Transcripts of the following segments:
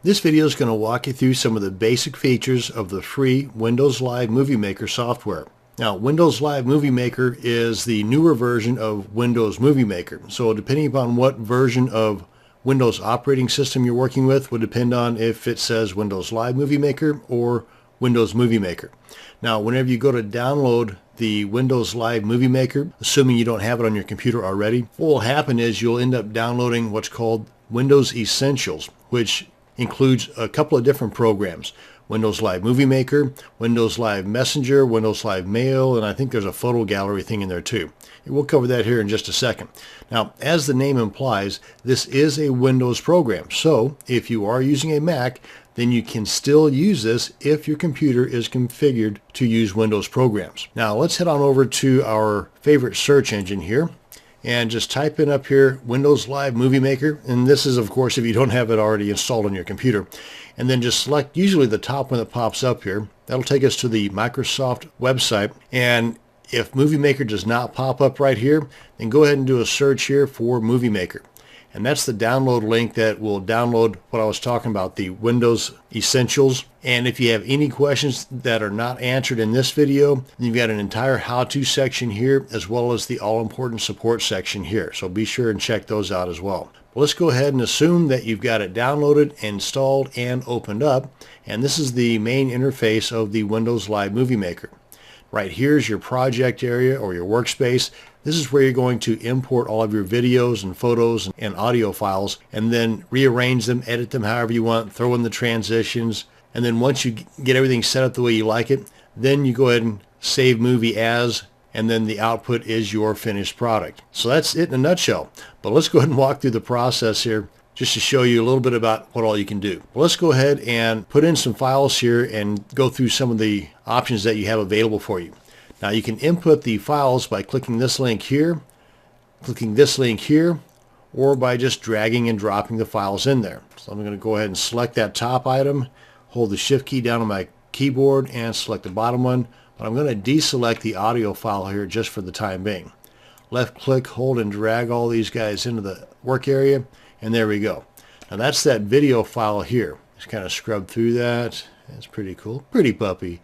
This video is going to walk you through some of the basic features of the free Windows Live Movie Maker software. Now, Windows Live Movie Maker is the newer version of Windows Movie Maker. So depending upon what version of Windows operating system you're working with would depend on if it says Windows Live Movie Maker or Windows Movie Maker. Now, whenever you go to download the Windows Live Movie Maker, assuming you don't have it on your computer already, what will happen is you'll end up downloading what's called Windows Essentials, which includes a couple of different programs. Windows Live Movie Maker, Windows Live Messenger, Windows Live Mail, and I think there's a photo gallery thing in there too. We'll cover that here in just a second. Now, as the name implies, this is a Windows program. So if you are using a Mac, then you can still use this if your computer is configured to use Windows programs. Now let's head on over to our favorite search engine here and just type in up here Windows Live Movie Maker, and this is of course if you don't have it already installed on your computer, and then just select usually the top one that pops up here. That'll take us to the Microsoft website, and if Movie Maker does not pop up right here, then go ahead and do a search here for Movie Maker. And that's the download link that will download what I was talking about, the Windows Essentials. And if you have any questions that are not answered in this video, you've got an entire how-to section here, as well as the all-important support section here. So be sure and check those out as well. But let's go ahead and assume that you've got it downloaded, installed, and opened up. And this is the main interface of the Windows Live Movie Maker. Right here is your project area or your workspace. This is where you're going to import all of your videos and photos and audio files, and then rearrange them, edit them however you want, throw in the transitions, and then once you get everything set up the way you like it, then you go ahead and save movie as, and then the output is your finished product. So that's it in a nutshell. But let's go ahead and walk through the process here just to show you a little bit about what all you can do. Well, let's go ahead and put in some files here and go through some of the options that you have available for you. Now you can input the files by clicking this link here, clicking this link here, or by just dragging and dropping the files in there. So I'm going to go ahead and select that top item, hold the shift key down on my keyboard and select the bottom one, but I'm going to deselect the audio file here just for the time being. Left click, hold and drag all these guys into the work area, and there we go. Now that's that video file here. Just kind of scrub through that. That's pretty cool, pretty puppy.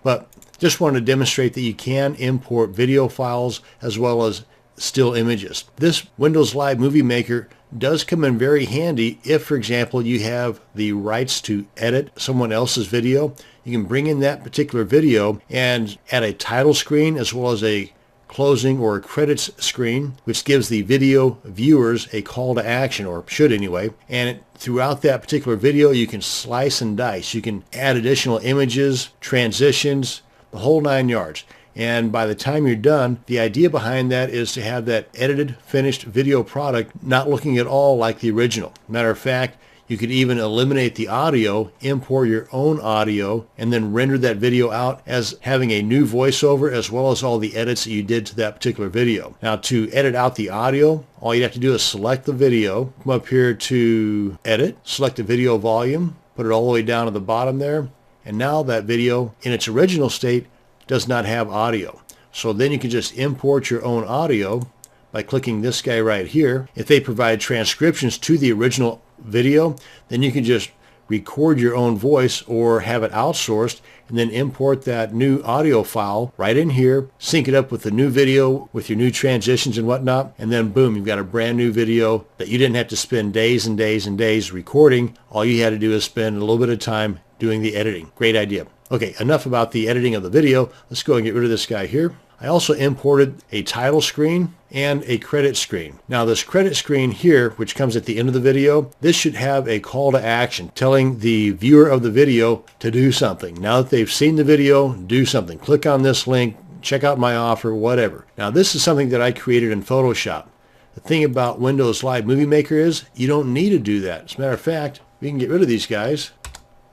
But just wanted to demonstrate that you can import video files as well as still images. This Windows Live Movie Maker does come in very handy if, for example, you have the rights to edit someone else's video. You can bring in that particular video and add a title screen as well as a closing or a credits screen, which gives the video viewers a call to action, or should anyway. And throughout that particular video, you can slice and dice. You can add additional images, transitions, the whole 9 yards. And by the time you're done, the idea behind that is to have that edited, finished video product not looking at all like the original. Matter of fact, you could even eliminate the audio, import your own audio, and then render that video out as having a new voiceover as well as all the edits that you did to that particular video. Now to edit out the audio, all you have to do is select the video, come up here to edit, select the video volume, put it all the way down to the bottom there, and now that video in its original state does not have audio. So then you can just import your own audio by clicking this guy right here. If they provide transcriptions to the original video, then you can just record your own voice or have it outsourced and then import that new audio file right in here, sync it up with the new video with your new transitions and whatnot, and then boom, you've got a brand new video that you didn't have to spend days and days and days recording. All you had to do is spend a little bit of time doing the editing. Great idea. Okay, enough about the editing of the video. Let's go and get rid of this guy here. I also imported a title screen and a credit screen. Now this credit screen here, which comes at the end of the video, this should have a call to action telling the viewer of the video to do something. Now that they've seen the video, do something. Click on this link, check out my offer, whatever. Now this is something that I created in Photoshop. The thing about Windows Live Movie Maker is you don't need to do that. As a matter of fact, we can get rid of these guys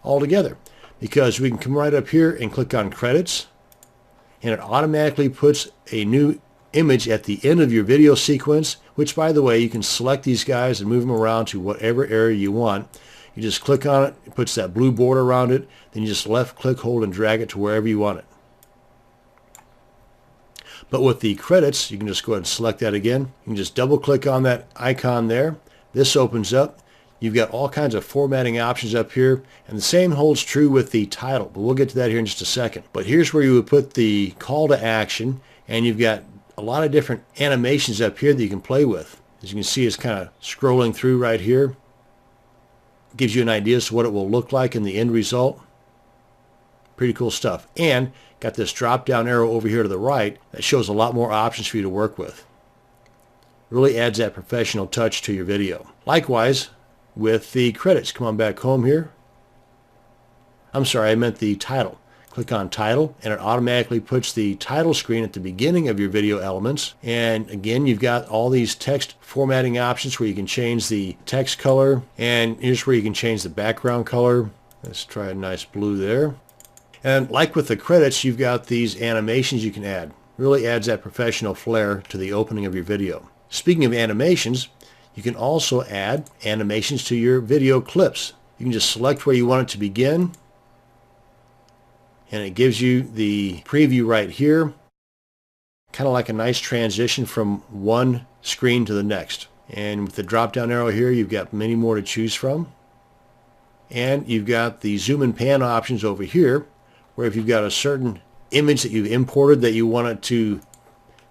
altogether because we can come right up here and click on credits, and it automatically puts a new image at the end of your video sequence, which by the way, you can select these guys and move them around to whatever area you want. You just click on it, it puts that blue border around it, then you just left click, hold, and drag it to wherever you want it. But with the credits, you can just go ahead and select that again. You can just double click on that icon there. This opens up. You've got all kinds of formatting options up here, and the same holds true with the title, but we'll get to that here in just a second. But here's where you would put the call to action, and you've got a lot of different animations up here that you can play with. As you can see, it's kind of scrolling through right here. Gives you an idea as to what it will look like in the end result. Pretty cool stuff. And got this drop down arrow over here to the right that shows a lot more options for you to work with. Really adds that professional touch to your video. Likewise with the credits. Come on back home here. I'm sorry, I meant the title. Click on title and it automatically puts the title screen at the beginning of your video elements. And again, you've got all these text formatting options where you can change the text color, and here's where you can change the background color. Let's try a nice blue there. And like with the credits, you've got these animations you can add. Really adds that professional flair to the opening of your video. Speaking of animations, you can also add animations to your video clips. You can just select where you want it to begin, and it gives you the preview right here, kind of like a nice transition from one screen to the next. And with the drop down arrow here, you've got many more to choose from. And you've got the zoom and pan options over here, where if you've got a certain image that you've imported that you want it to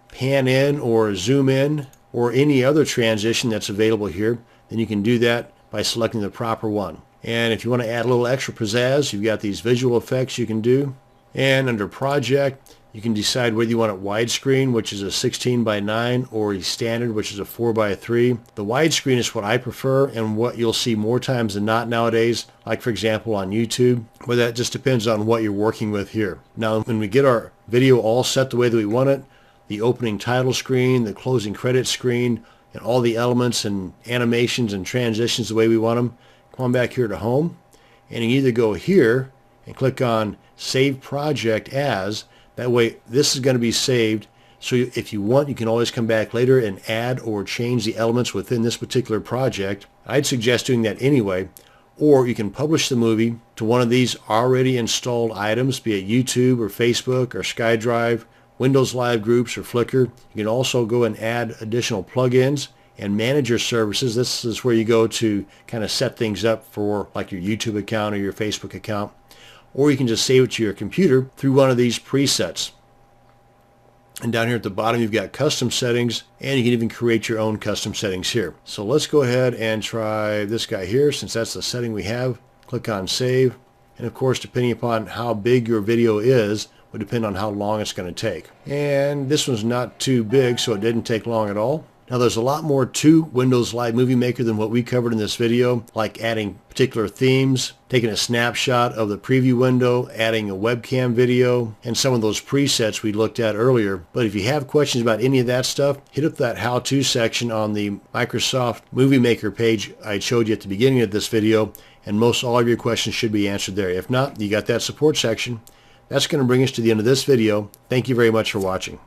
pan in or zoom in, or any other transition that's available here, then you can do that by selecting the proper one. And if you want to add a little extra pizzazz, you've got these visual effects you can do. And under project, you can decide whether you want it widescreen, which is a 16:9, or a standard, which is a 4:3. The widescreen is what I prefer and what you'll see more times than not nowadays, like for example on YouTube, but that just depends on what you're working with here. Now when we get our video all set the way that we want it, the opening title screen, the closing credits screen, and all the elements and animations and transitions the way we want them, come on back here to home, and you either go here and click on Save Project As. That way this is going to be saved, so if you want you can always come back later and add or change the elements within this particular project. I'd suggest doing that anyway. Or you can publish the movie to one of these already installed items, be it YouTube or Facebook or SkyDrive, Windows Live Groups, or Flickr. You can also go and add additional plugins and manage your services. This is where you go to kind of set things up for like your YouTube account or your Facebook account. Or you can just save it to your computer through one of these presets. And down here at the bottom you've got custom settings, and you can even create your own custom settings here. So let's go ahead and try this guy here, since that's the setting we have. Click on Save, and of course depending upon how big your video is would depend on how long it's going to take. And this one's not too big, so it didn't take long at all. Now there's a lot more to Windows Live Movie Maker than what we covered in this video, like adding particular themes, taking a snapshot of the preview window, adding a webcam video, and some of those presets we looked at earlier. But if you have questions about any of that stuff, hit up that how-to section on the Microsoft Movie Maker page I showed you at the beginning of this video, and most all of your questions should be answered there. If not, you got that support section. That's going to bring us to the end of this video. Thank you very much for watching.